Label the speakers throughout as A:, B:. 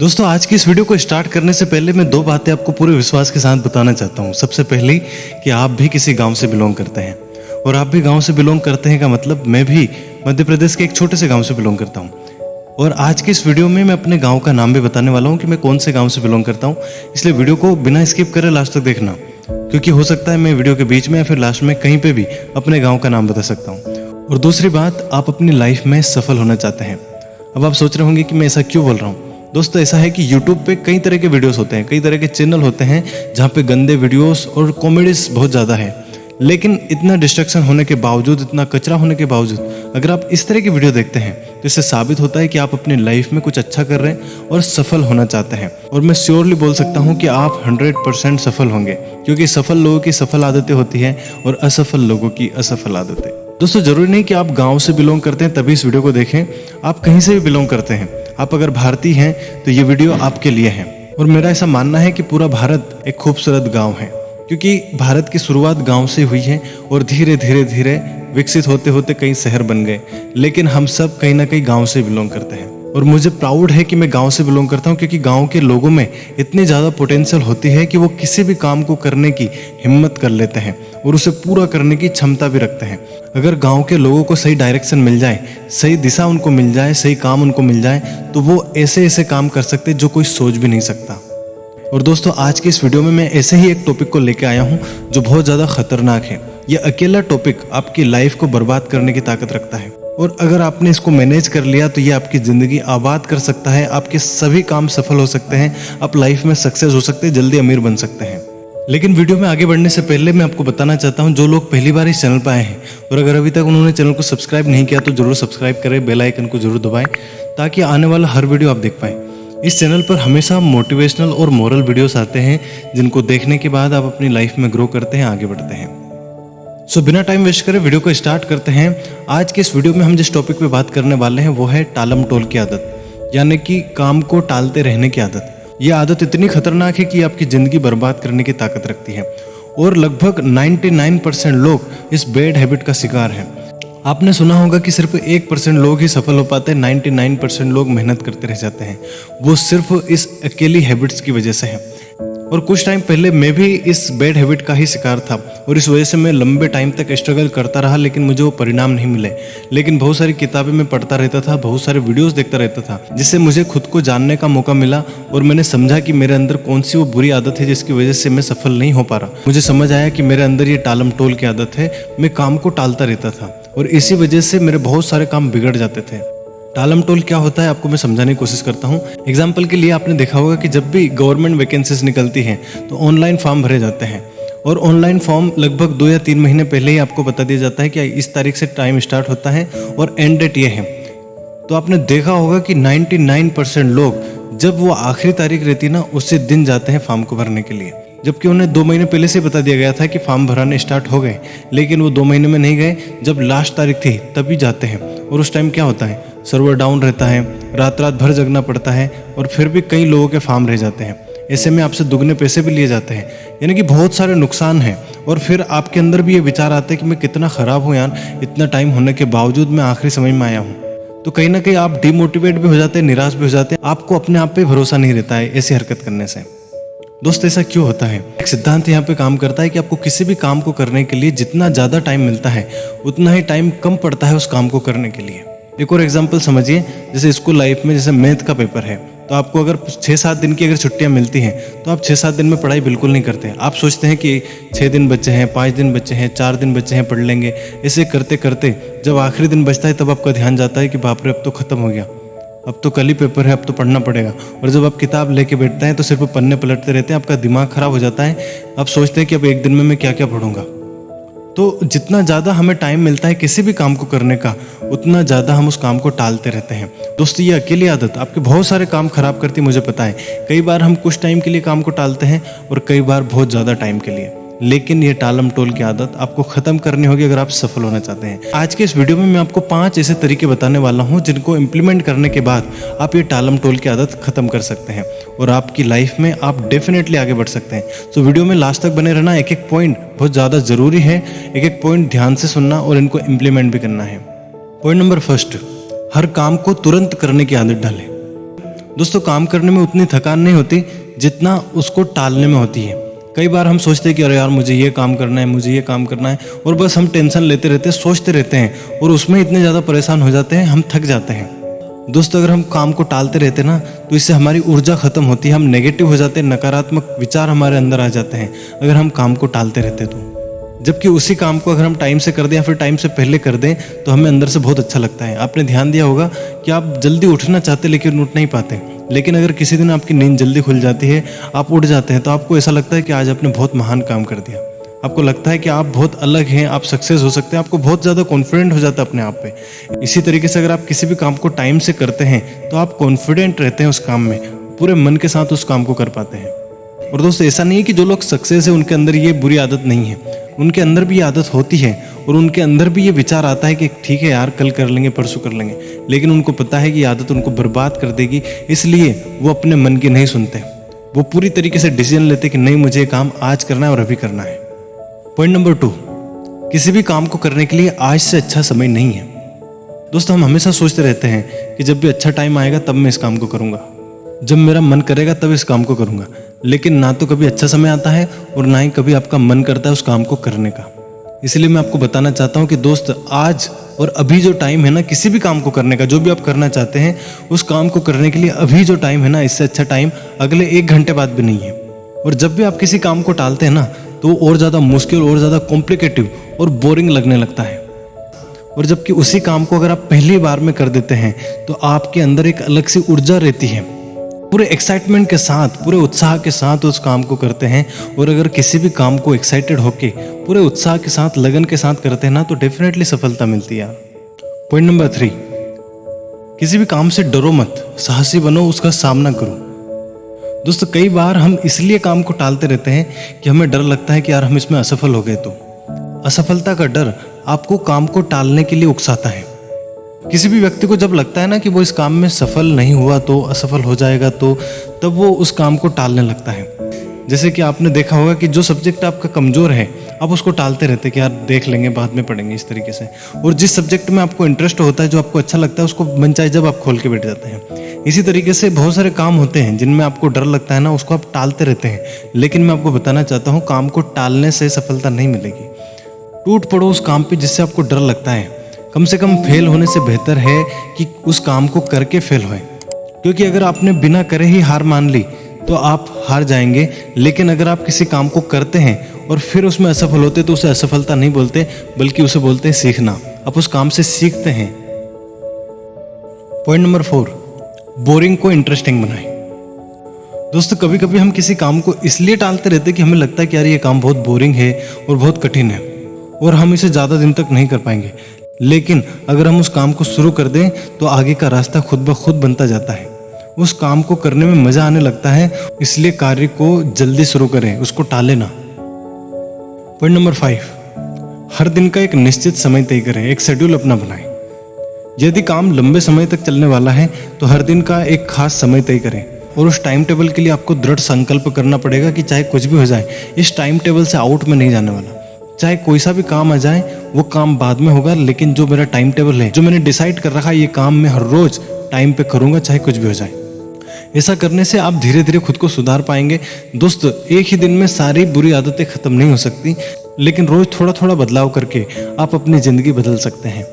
A: दोस्तों आज की इस वीडियो को स्टार्ट करने से पहले मैं दो बातें आपको पूरे विश्वास के साथ बताना चाहता हूँ। सबसे पहले कि आप भी किसी गांव से बिलोंग करते हैं और आप भी गांव से बिलोंग करते हैं का मतलब मैं भी मध्य प्रदेश के एक छोटे से गांव से बिलोंग करता हूँ। और आज की इस वीडियो में मैं अपने गांव का नाम भी बताने वाला हूँ कि मैं कौन से गांव से बिलोंग करता हूँ। इसलिए वीडियो को बिना स्किप करे लास्ट तक देखना, क्योंकि हो सकता है मैं वीडियो के बीच में या फिर लास्ट में कहीं पे भी अपने गाँव का नाम बता सकता हूँ। और दूसरी बात, आप अपनी लाइफ में सफल होना चाहते हैं। अब आप सोच रहे होंगे कि मैं ऐसा क्यों बोल रहा हूँ। दोस्तों ऐसा है कि YouTube पे कई तरह के वीडियोस होते हैं, कई तरह के चैनल होते हैं जहाँ पे गंदे वीडियोस और कॉमेडीज बहुत ज़्यादा है। लेकिन इतना डिस्ट्रैक्शन होने के बावजूद, इतना कचरा होने के बावजूद अगर आप इस तरह की वीडियो देखते हैं तो इससे साबित होता है कि आप अपनी लाइफ में कुछ अच्छा कर रहे हैं और सफल होना चाहते हैं। और मैं श्योरली बोल सकता हूँ कि आप 100% सफल होंगे, क्योंकि सफल लोगों की सफल आदतें होती हैं और असफल लोगों की असफल आदतें। दोस्तों जरूरी नहीं कि आप गांव से बिलोंग करते हैं तभी इस वीडियो को देखें, आप कहीं से भी बिलोंग करते हैं। आप अगर भारतीय हैं तो ये वीडियो आपके लिए है। और मेरा ऐसा मानना है कि पूरा भारत एक खूबसूरत गांव है, क्योंकि भारत की शुरुआत गांव से हुई है और धीरे धीरे धीरे विकसित होते होते कई शहर बन गए। लेकिन हम सब कहीं ना कहीं गांव से बिलोंग करते हैं और मुझे प्राउड है कि मैं गांव से बिलोंग करता हूं, क्योंकि गांव के लोगों में इतनी ज़्यादा पोटेंशियल होती है कि वो किसी भी काम को करने की हिम्मत कर लेते हैं और उसे पूरा करने की क्षमता भी रखते हैं। अगर गांव के लोगों को सही डायरेक्शन मिल जाए, सही दिशा उनको मिल जाए, सही काम उनको मिल जाए, तो वो ऐसे ऐसे काम कर सकते हैं जो कोई सोच भी नहीं सकता। और दोस्तों आज की इस वीडियो में मैं ऐसे ही एक टॉपिक को लेके आया हूँ जो बहुत ज़्यादा खतरनाक है। ये अकेला टॉपिक आपकी लाइफ को बर्बाद करने की ताकत रखता है, और अगर आपने इसको मैनेज कर लिया तो ये आपकी ज़िंदगी आबाद कर सकता है। आपके सभी काम सफल हो सकते हैं, आप लाइफ में सक्सेस हो सकते हैं, जल्दी अमीर बन सकते हैं। लेकिन वीडियो में आगे बढ़ने से पहले मैं आपको बताना चाहता हूं, जो लोग पहली बार इस चैनल पर आए हैं और अगर अभी तक उन्होंने चैनल को सब्सक्राइब नहीं किया तो जरूर सब्सक्राइब करें, बेल आइकन को जरूर दबाएं ताकि आने वाला हर वीडियो आप देख पाएं। इस चैनल पर हमेशा मोटिवेशनल और मोरल वीडियोस आते हैं जिनको देखने के बाद आप अपनी लाइफ में ग्रो करते हैं, आगे बढ़ते हैं। सो बिना टाइम वेस्ट करे वीडियो को स्टार्ट करते हैं। आज के इस वीडियो में हम जिस टॉपिक पे बात करने वाले हैं वो है टालम टोल की आदत, यानी कि काम को टालते रहने की आदत। यह आदत इतनी खतरनाक है कि आपकी ज़िंदगी बर्बाद करने की ताकत रखती है और लगभग 99% लोग इस बैड हैबिट का शिकार हैं। आपने सुना होगा कि सिर्फ 1% लोग ही सफल हो पाते हैं, 99% लोग मेहनत करते रह जाते हैं। वो सिर्फ इस अकेली हैबिट्स की वजह से है। और कुछ टाइम पहले मैं भी इस बैड हैबिट का ही शिकार था और इस वजह से मैं लंबे टाइम तक स्ट्रगल करता रहा, लेकिन मुझे वो परिणाम नहीं मिले। लेकिन बहुत सारी किताबें मैं पढ़ता रहता था, बहुत सारे वीडियोस देखता रहता था, जिससे मुझे खुद को जानने का मौका मिला और मैंने समझा कि मेरे अंदर कौन सी वो बुरी आदत है जिसकी वजह से मैं सफल नहीं हो पा रहा। मुझे समझ आया कि मेरे अंदर ये टालम टोल की आदत है, मैं काम को टालता रहता था और इसी वजह से मेरे बहुत सारे काम बिगड़ जाते थे। टालम टोल क्या होता है आपको मैं समझाने की कोशिश करता हूँ। एग्जाम्पल के लिए आपने देखा होगा कि जब भी गवर्नमेंट वैकेंसीज निकलती हैं तो ऑनलाइन फॉर्म भरे जाते हैं और ऑनलाइन फॉर्म लगभग 2 या 3 महीने पहले ही आपको बता दिया जाता है कि इस तारीख से टाइम स्टार्ट होता है और एंड डेट ये है। तो आपने देखा होगा कि 99% लोग जब वो आखिरी तारीख रहती है ना, उससे दिन जाते हैं फॉर्म को भरने के लिए, जबकि उन्हें 2 महीने पहले से बता दिया गया था कि फॉर्म भराने स्टार्ट हो गए। लेकिन वो 2 महीने में नहीं गए, जब लास्ट तारीख थी तभी जाते हैं। और उस टाइम क्या होता है, सर्वर डाउन रहता है, रात रात भर जगना पड़ता है और फिर भी कई लोगों के फॉर्म रह जाते हैं। ऐसे में आपसे दुगने पैसे भी लिए जाते हैं, यानी कि बहुत सारे नुकसान हैं। और फिर आपके अंदर भी ये विचार आता है कि मैं कितना ख़राब हूँ यार, इतना टाइम होने के बावजूद मैं आखिरी समय में आया हूँ। तो कहीं ना कहीं आप डिमोटिवेट भी हो जाते हैं, निराश भी हो जाते हैं, आपको अपने आप पे भरोसा नहीं रहता है ऐसी हरकत करने से। दोस्त ऐसा क्यों होता है? एक सिद्धांत यहाँ पे काम करता है कि आपको किसी भी काम को करने के लिए जितना ज़्यादा टाइम मिलता है उतना ही टाइम कम पड़ता है उस काम को करने के लिए। एक और एग्जांपल समझिए, जैसे स्कूल लाइफ में जैसे मैथ का पेपर है, तो आपको अगर 6-7 दिन की अगर छुट्टियां मिलती हैं तो आप 6-7 दिन में पढ़ाई बिल्कुल नहीं करते। आप सोचते हैं कि 6 दिन बच्चे हैं, 5 दिन बच्चे हैं, 4 दिन बच्चे हैं, पढ़ लेंगे। ऐसे करते करते जब आखिरी दिन बचता है तब आपका ध्यान जाता है कि बाप रे अब तो ख़त्म हो गया, अब तो कल ही पेपर है, अब तो पढ़ना पड़ेगा। और जब आप किताब लेके बैठते हैं तो सिर्फ पन्ने पलटते रहते हैं, आपका दिमाग खराब हो जाता है। आप सोचते हैं कि अब एक दिन में मैं क्या क्या पढ़ूंगा। तो जितना ज़्यादा हमें टाइम मिलता है किसी भी काम को करने का, उतना ज़्यादा हम उस काम को टालते रहते हैं। दोस्तों ये अकेली आदत आपके बहुत सारे काम खराब करती है, मुझे पता है। कई बार हम कुछ टाइम के लिए काम को टालते हैं और कई बार बहुत ज़्यादा टाइम के लिए। लेकिन ये टालम टोल की आदत आपको खत्म करनी होगी अगर आप सफल होना चाहते हैं। आज के इस वीडियो में मैं आपको 5 ऐसे तरीके बताने वाला हूं जिनको इम्प्लीमेंट करने के बाद आप ये टालम टोल की आदत खत्म कर सकते हैं और आपकी लाइफ में आप डेफिनेटली आगे बढ़ सकते हैं। तो वीडियो में लास्ट तक बने रहना। एक एक पॉइंट बहुत ज़्यादा ज़रूरी है, एक एक पॉइंट ध्यान से सुनना और इनको इम्प्लीमेंट भी करना है। पॉइंट नंबर 1, हर काम को तुरंत करने की आदत डालें। दोस्तों काम करने में उतनी थकान नहीं होती जितना उसको टालने में होती है। कई बार हम सोचते हैं कि अरे यार मुझे ये काम करना है, मुझे ये काम करना है, और बस हम टेंशन लेते रहते हैं, सोचते रहते हैं और उसमें इतने ज़्यादा परेशान हो जाते हैं, हम थक जाते हैं। दोस्तों अगर हम काम को टालते रहते ना तो इससे हमारी ऊर्जा खत्म होती है, हम नेगेटिव हो जाते हैं, नकारात्मक विचार हमारे अंदर आ जाते हैं अगर हम काम को टालते रहते तो। जबकि उसी काम को अगर हम टाइम से कर दें या फिर टाइम से पहले कर दें तो हमें अंदर से बहुत अच्छा लगता है। आपने ध्यान दिया होगा कि आप जल्दी उठना चाहते लेकिन उठ नहीं पाते, लेकिन अगर किसी दिन आपकी नींद जल्दी खुल जाती है, आप उठ जाते हैं, तो आपको ऐसा लगता है कि आज आपने बहुत महान काम कर दिया। आपको लगता है कि आप बहुत अलग हैं, आप सक्सेस हो सकते हैं, आपको बहुत ज़्यादा कॉन्फिडेंट हो जाता है अपने आप पे। इसी तरीके से अगर आप किसी भी काम को टाइम से करते हैं तो आप कॉन्फिडेंट रहते हैं उस काम में, पूरे मन के साथ उस काम को कर पाते हैं। और दोस्तों ऐसा नहीं है कि जो लोग सक्सेस है उनके अंदर ये बुरी आदत नहीं है, उनके अंदर भी ये आदत होती है और उनके अंदर भी ये विचार आता है कि ठीक है यार कल कर लेंगे, परसों कर लेंगे, लेकिन उनको पता है कि ये आदत उनको बर्बाद कर देगी, इसलिए वो अपने मन की नहीं सुनते। वो पूरी तरीके से डिसीजन लेते कि नहीं मुझे ये काम आज करना है और अभी करना है। पॉइंट नंबर 2, किसी भी काम को करने के लिए आज से अच्छा समय नहीं है। दोस्तों हम हमेशा सोचते रहते हैं कि जब भी अच्छा टाइम आएगा तब मैं इस काम को करूँगा, जब मेरा मन करेगा तब इस काम को करूँगा, लेकिन ना तो कभी अच्छा समय आता है और ना ही कभी आपका मन करता है उस काम को करने का। इसलिए मैं आपको बताना चाहता हूँ कि दोस्त आज और अभी जो टाइम है ना किसी भी काम को करने का, जो भी आप करना चाहते हैं उस काम को करने के लिए अभी जो टाइम है ना, इससे अच्छा टाइम अगले 1 घंटे बाद भी नहीं है। और जब भी आप किसी काम को टालते हैं ना तो और ज़्यादा मुश्किल और ज़्यादा कॉम्प्लिकेटिव और बोरिंग लगने लगता है। और जबकि उसी काम को अगर आप पहली बार में कर देते हैं तो आपके अंदर एक अलग सी ऊर्जा रहती है, पूरे एक्साइटमेंट के साथ, पूरे उत्साह के साथ उस काम को करते हैं। और अगर किसी भी काम को एक्साइटेड होके पूरे उत्साह के साथ, लगन के साथ करते हैं ना तो डेफिनेटली सफलता मिलती है। पॉइंट नंबर 3, किसी भी काम से डरो मत, साहसी बनो, उसका सामना करो। दोस्तों कई बार हम इसलिए काम को टालते रहते हैं कि हमें डर लगता है कि यार हम इसमें असफल हो गए तो। असफलता का डर आपको काम को टालने के लिए उकसाता है। किसी भी व्यक्ति को जब लगता है ना कि वो इस काम में सफल नहीं हुआ तो, असफल हो जाएगा तो, तब वो उस काम को टालने लगता है। जैसे कि आपने देखा होगा कि जो सब्जेक्ट आपका कमज़ोर है आप उसको टालते रहते हैं कि यार देख लेंगे, बाद में पढ़ेंगे, इस तरीके से। और जिस सब्जेक्ट में आपको इंटरेस्ट होता है, जो आपको अच्छा लगता है, उसको मन चाहे जब आप खोल के बैठ जाते हैं। इसी तरीके से बहुत सारे काम होते हैं जिनमें आपको डर लगता है ना, उसको आप टालते रहते हैं। लेकिन मैं आपको बताना चाहता हूँ काम को टालने से सफलता नहीं मिलेगी। टूट पड़ो उस काम पे जिससे आपको डर लगता है। कम से कम फेल होने से बेहतर है कि उस काम को करके फेल होए, क्योंकि अगर आपने बिना करे ही हार मान ली तो आप हार जाएंगे। लेकिन अगर आप किसी काम को करते हैं और फिर उसमें असफल होते तो उसे असफलता नहीं बोलते, बल्कि उसे बोलते हैं सीखना। आप उस काम से सीखते हैं। पॉइंट नंबर 4, बोरिंग को इंटरेस्टिंग बनाएं। दोस्तों कभी कभी हम किसी काम को इसलिए टालते रहते हैं कि हमें लगता है कि यार ये काम बहुत बोरिंग है और बहुत कठिन है और हम इसे ज़्यादा दिन तक नहीं कर पाएंगे। लेकिन अगर हम उस काम को शुरू कर दें तो आगे का रास्ता खुद ब खुद बनता जाता है। उस काम को करने में मज़ा आने लगता है, इसलिए कार्य को जल्दी शुरू करें, उसको टालें ना। पॉइंट नंबर 5, हर दिन का एक निश्चित समय तय करें, एक शेड्यूल अपना बनाएं। यदि काम लंबे समय तक चलने वाला है तो हर दिन का एक खास समय तय करें और उस टाइम टेबल के लिए आपको दृढ़ संकल्प करना पड़ेगा कि चाहे कुछ भी हो जाए, इस टाइम टेबल से आउट में नहीं जाने वाला। चाहे कोई सा भी काम आ जाए, वो काम बाद में होगा, लेकिन जो मेरा टाइम टेबल है, जो मैंने डिसाइड कर रखा है, ये काम मैं हर रोज टाइम पे करूंगा, चाहे कुछ भी हो जाए। ऐसा करने से आप धीरे धीरे खुद को सुधार पाएंगे। दोस्तों एक ही दिन में सारी बुरी आदतें खत्म नहीं हो सकती, लेकिन रोज थोड़ा थोड़ा बदलाव करके आप अपनी जिंदगी बदल सकते हैं।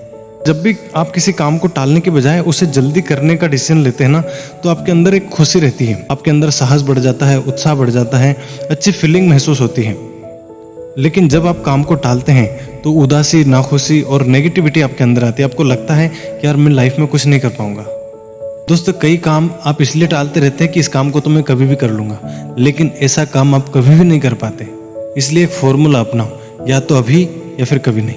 A: जब भी आप किसी काम को टालने के बजाय उसे जल्दी करने का डिसीजन लेते हैं ना, तो आपके अंदर एक खुशी रहती है, आपके अंदर साहस बढ़ जाता है, उत्साह बढ़ जाता है, अच्छी फीलिंग महसूस होती है। लेकिन जब आप काम को टालते हैं तो उदासी, नाखुशी और नेगेटिविटी आपके अंदर आती है। आपको लगता है कि यार मैं लाइफ में कुछ नहीं कर पाऊंगा। दोस्तों कई काम आप इसलिए टालते रहते हैं कि इस काम को तो मैं कभी भी कर लूंगा, लेकिन ऐसा काम आप कभी भी नहीं कर पाते। इसलिए एक फॉर्मूला अपनाओ, या तो अभी या फिर कभी नहीं,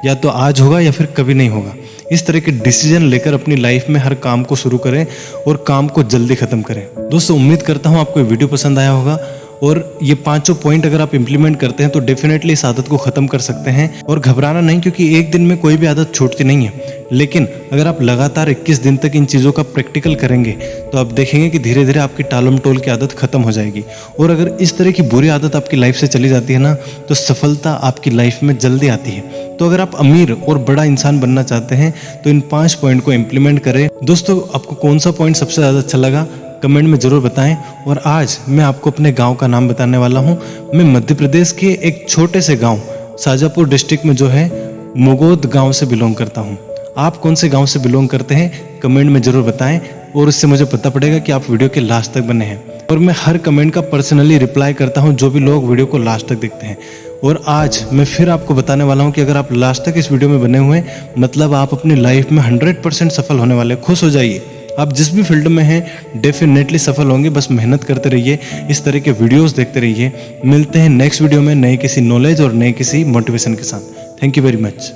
A: या तो आज होगा या फिर कभी नहीं होगा। इस तरह के डिसीजन लेकर अपनी लाइफ में हर काम को शुरू करें और काम को जल्दी खत्म करें। दोस्तों उम्मीद करता हूँ आपको वीडियो पसंद आया होगा और ये पांचों पॉइंट अगर आप इंप्लीमेंट करते हैं तो डेफिनेटली इस आदत को ख़त्म कर सकते हैं। और घबराना नहीं, क्योंकि एक दिन में कोई भी आदत छूटती नहीं है। लेकिन अगर आप लगातार 21 दिन तक इन चीज़ों का प्रैक्टिकल करेंगे तो आप देखेंगे कि धीरे धीरे आपकी टालम टोल की आदत खत्म हो जाएगी। और अगर इस तरह की बुरी आदत आपकी लाइफ से चली जाती है ना, तो सफलता आपकी लाइफ में जल्दी आती है। तो अगर आप अमीर और बड़ा इंसान बनना चाहते हैं तो इन 5 पॉइंट को इम्प्लीमेंट करें। दोस्तों, आपको कौन सा पॉइंट सबसे ज़्यादा अच्छा लगा कमेंट में ज़रूर बताएं। और आज मैं आपको अपने गांव का नाम बताने वाला हूं। मैं मध्य प्रदेश के एक छोटे से गांव शाजापुर डिस्ट्रिक्ट में जो है मुगोद गांव से बिलोंग करता हूं। आप कौन से गांव से बिलोंग करते हैं कमेंट में ज़रूर बताएं, और इससे मुझे पता पड़ेगा कि आप वीडियो के लास्ट तक बने हैं। और मैं हर कमेंट का पर्सनली रिप्लाई करता हूं जो भी लोग वीडियो को लास्ट तक देखते हैं। और आज मैं फिर आपको बताने वाला हूं कि अगर आप लास्ट तक इस वीडियो में बने हुए हैं, मतलब आप अपनी लाइफ में 100% सफल होने वाले। खुश हो जाइए, आप जिस भी फील्ड में हैं डेफिनेटली सफल होंगे। बस मेहनत करते रहिए, इस तरह के वीडियोस देखते रहिए। मिलते हैं नेक्स्ट वीडियो में नए किसी नॉलेज और नए किसी मोटिवेशन के साथ। Thank you very much.